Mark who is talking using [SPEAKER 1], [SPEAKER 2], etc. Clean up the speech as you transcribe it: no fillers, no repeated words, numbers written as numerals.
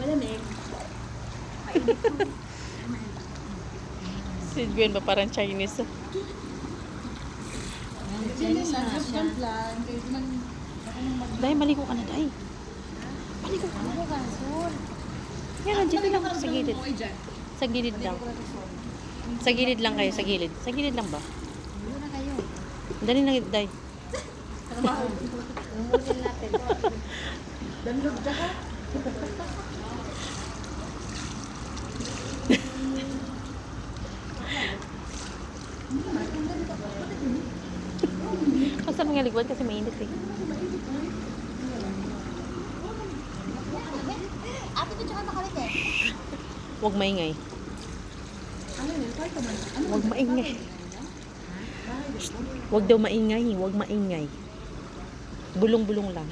[SPEAKER 1] malamig. Mainit po.
[SPEAKER 2] Si Gwen ba parang Chinese?
[SPEAKER 1] Chinese na siya.
[SPEAKER 2] Day, maligo ka na, Day. Maligo ka na. Yan, dito lang sa gilid. Sa gilid lang. Sa gilid lang kayo, sa gilid. Sa gilid lang ba?
[SPEAKER 1] Dito na kayo.
[SPEAKER 2] Dali na, Day.
[SPEAKER 1] Umulin natin. Danlog ka ha?
[SPEAKER 2] Basta mga ligwan kasi mainit eh.
[SPEAKER 1] Ate, ito tsaka nakalit eh.
[SPEAKER 2] Huwag maingay. Huwag maingay. Huwag daw maingay. Huwag maingay. Bulong-bulong lang.